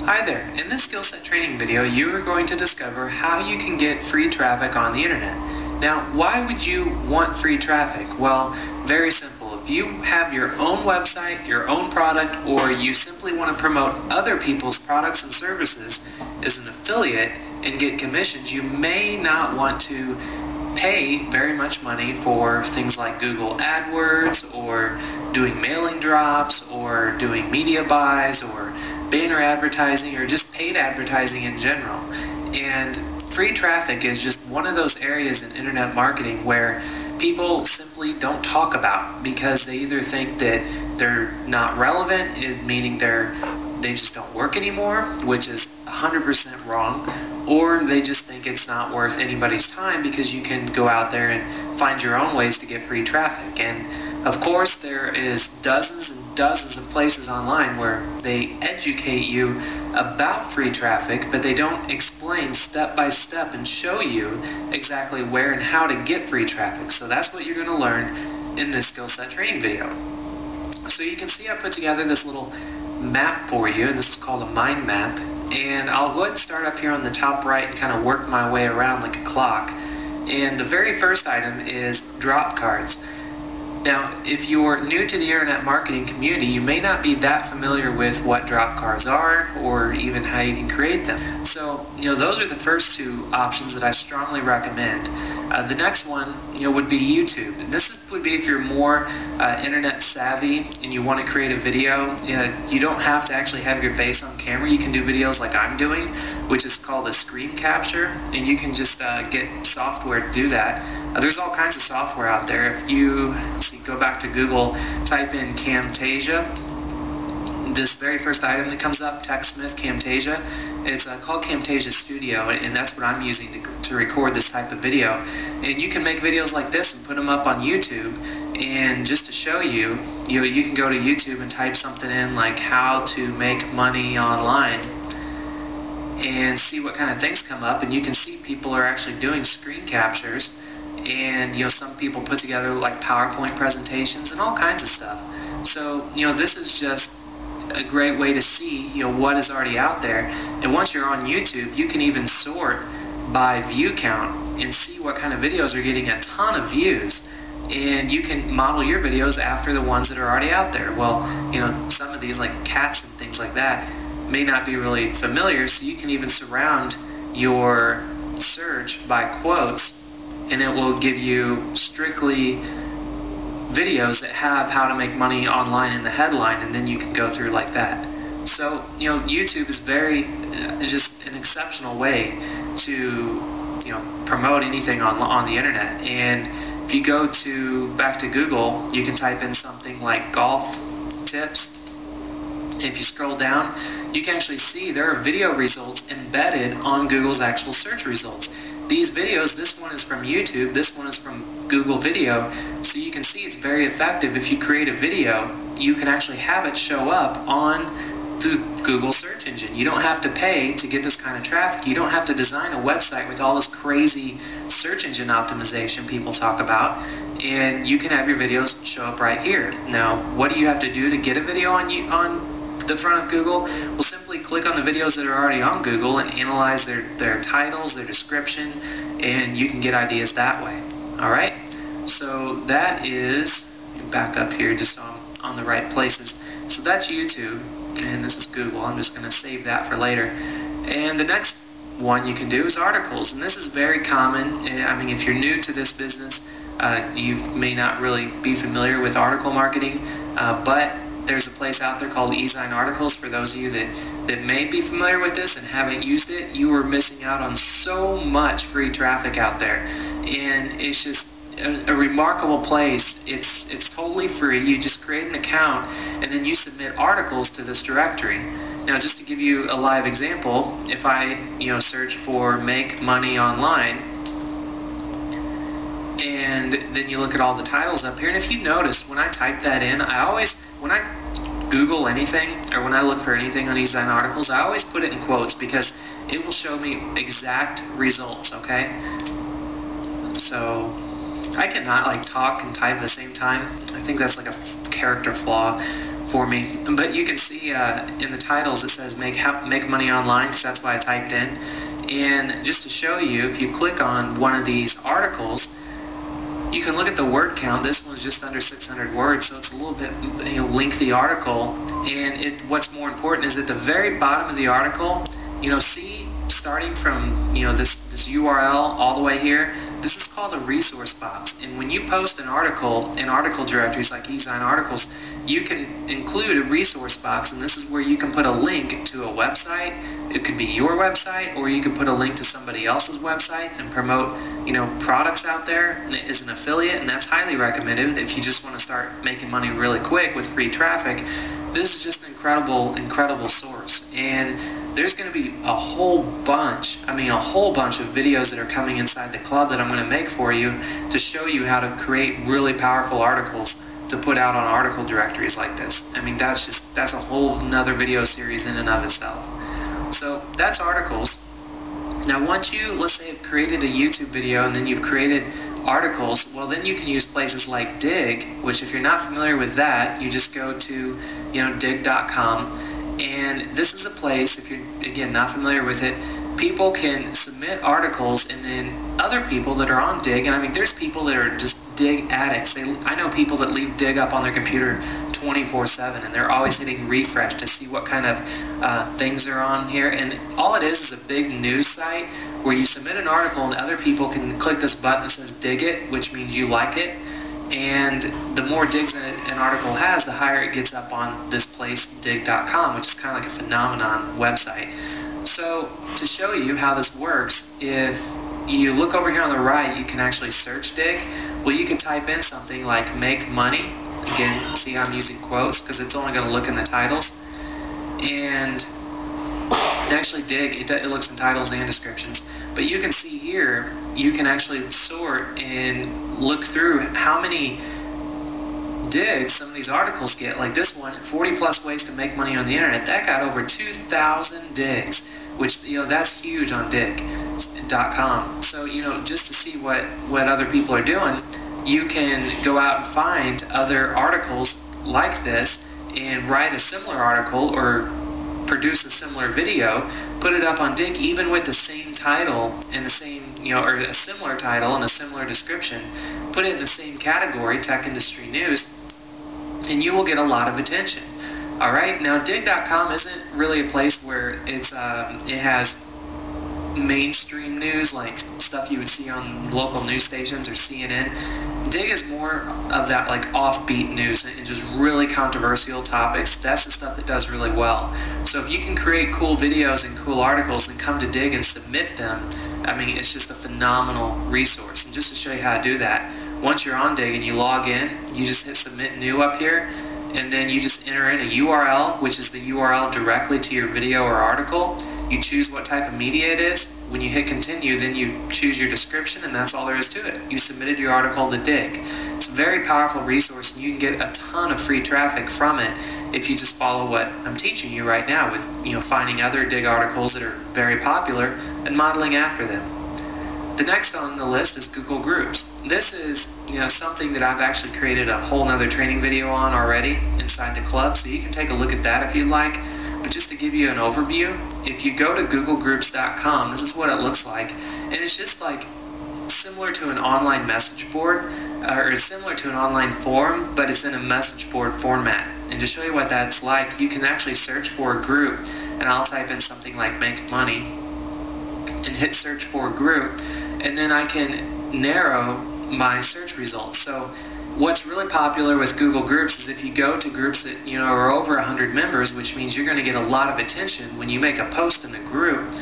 Hi there. In this skill set training video, you are going to discover how you can get free traffic on the internet. Now, why would you want free traffic? Well, very simple. If you have your own website, your own product, or you simply want to promote other people's products and services as an affiliate and get commissions, you may not want to pay very much money for things like Google AdWords or doing mailing drops or doing media buys or banner advertising or just paid advertising in general. And free traffic is just one of those areas in internet marketing where people simply don't talk about because they either think that they're not relevant, meaning they just don't work anymore, which is 100% wrong, or they just think it's not worth anybody's time because you can go out there and find your own ways to get free traffic. And of course there is dozens and dozens of places online where they educate you about free traffic, but they don't explain step by step and show you exactly where and how to get free traffic. So that's what you're going to learn in this skill set training video. So you can see I put together this little map for you, and this is called a mind map. And I'll go ahead and start up here on the top right and kind of work my way around like a clock. And the very first item is drop cards. Now, if you're new to the internet marketing community, you may not be that familiar with what drop cards are or even how you can create them. So, those are the first two options that I strongly recommend. The next one, would be YouTube. And this would be if you're more internet savvy and you want to create a video. You don't have to actually have your face on camera. You can do videos like I'm doing, which is called a screen capture, and you can just get software to do that. There's all kinds of software out there. If you go back to Google, type in Camtasia. This very first item that comes up, TechSmith Camtasia, it's called Camtasia Studio, and that's what I'm using to record this type of video. And you can make videos like this and put them up on YouTube. And just to show you, you can go to YouTube and type something in like how to make money online and see what kind of things come up, and you can see people are actually doing screen captures. And some people put together like PowerPoint presentations and all kinds of stuff. So this is just a great way to see what is already out there. And once you're on YouTube, you can even sort by view count and see what kind of videos are getting a ton of views. And you can model your videos after the ones that are already out there. Well, some of these like cats and things like that may not be really familiar, so you can even surround your search by quotes, and it will give you strictly videos that have how to make money online in the headline, and then you can go through like that. So, YouTube is just an exceptional way to, promote anything on the internet. And if you go back to Google, you can type in something like golf tips. If you scroll down, you can actually see there are video results embedded on Google's actual search results. These videos, this one is from YouTube, this one is from Google Video, so you can see it's very effective. If you create a video, you can actually have it show up on the Google search engine. You don't have to pay to get this kind of traffic. You don't have to design a website with all this crazy search engine optimization people talk about, and you can have your videos show up right here. Now, what do you have to do to get a video on the front of Google? Well, simply click on the videos that are already on Google and analyze their titles, their description, and you can get ideas that way. Alright? So that is, back up here just so I'm on the right places. So that's YouTube, and this is Google. I'm just going to save that for later. And the next one you can do is articles, and this is very common. I mean, if you're new to this business, you may not really be familiar with article marketing, but there's a place out there called eZine Articles. For those of you that may be familiar with this and haven't used it, you are missing out on so much free traffic out there. And it's just a remarkable place. It's totally free. You just create an account and then you submit articles to this directory. Now, just to give you a live example, if I search for make money online, and then you look at all the titles up here, and if you notice, when I type that in, when I Google anything, or when I look for anything on eZine Articles, I always put it in quotes because it will show me exact results, okay? So, I cannot talk and type at the same time. I think that's like a character flaw. for me. But you can see in the titles it says make money online, because that's what I typed in. And just to show you, if you click on one of these articles, you can look at the word count. This one's just under 600 words, so it's a little bit lengthy article. And what's more important is at the very bottom of the article, see, starting from this URL all the way here, this is called a resource box. And when you post an article in article directories like eDesign Articles, you can include a resource box, and this is where you can put a link to a website. It could be your website, or you can put a link to somebody else's website and promote products out there as an affiliate, and that's highly recommended if you just want to start making money really quick with free traffic. This is just an incredible source, and there's going to be a whole bunch of videos that are coming inside the club that I'm going to make for you to show you how to create really powerful articles to put out on article directories like this. That's a whole another video series in and of itself. So that's articles. Now once you, let's say, have created a YouTube video and then you've created articles, well then you can use places like Dig, which if you're not familiar with that, you just go to dig.com, and this is a place, if you're again not familiar with it, people can submit articles, and then other people that are on Dig, and there's people that are just Dig addicts. I know people that leave Dig up on their computer 24/7, and they're always hitting refresh to see what kind of things are on here. And all it is a big news site where you submit an article and other people can click this button that says dig it, which means you like it. And the more digs an article has, the higher it gets up on this place, dig.com, which is kind of like a phenomenon website. So to show you how this works, if you look over here on the right, you can actually search Dig. Well, you can type in something like make money. Again, see how I'm using quotes because it's only going to look in the titles. And actually Dig, it looks in titles and descriptions. But you can see here, you can actually sort and look through how many digs some of these articles get. Like this one, 40 plus ways to make money on the internet. That got over 2,000 digs, which that's huge on dig.com. So just to see what other people are doing, you can go out and find other articles like this and write a similar article or produce a similar video, put it up on Dig even with the same title and the same or a similar title and a similar description, put it in the same category, tech industry news, and you will get a lot of attention. Alright, now dig.com isn't really a place where it has mainstream news like stuff you would see on local news stations or CNN. Dig is more of that like offbeat news and just really controversial topics. That's the stuff that does really well. So if you can create cool videos and cool articles and come to Dig and submit them, it's just a phenomenal resource. And just to show you how to do that, once you're on Dig and you log in, you just hit submit new up here, and then you just enter in a URL, which is the URL directly to your video or article. You choose what type of media it is. When you hit continue, then you choose your description, and that's all there is to it. You submitted your article to Dig. It's a very powerful resource, and you can get a ton of free traffic from it if you just follow what I'm teaching you right now with finding other Dig articles that are very popular and modeling after them. The next on the list is Google Groups. This is something that I've actually created a whole nother training video on already inside the club, so you can take a look at that if you'd like. But just to give you an overview, if you go to googlegroups.com, this is what it looks like, and it's just like similar to an online message board, or similar to an online forum, but it's in a message board format. And to show you what that's like, you can actually search for a group, and I'll type in something like make money, and hit search for a group, and then I can narrow my search results. So what's really popular with Google Groups is if you go to groups that are over 100 members, which means you're going to get a lot of attention when you make a post in the group.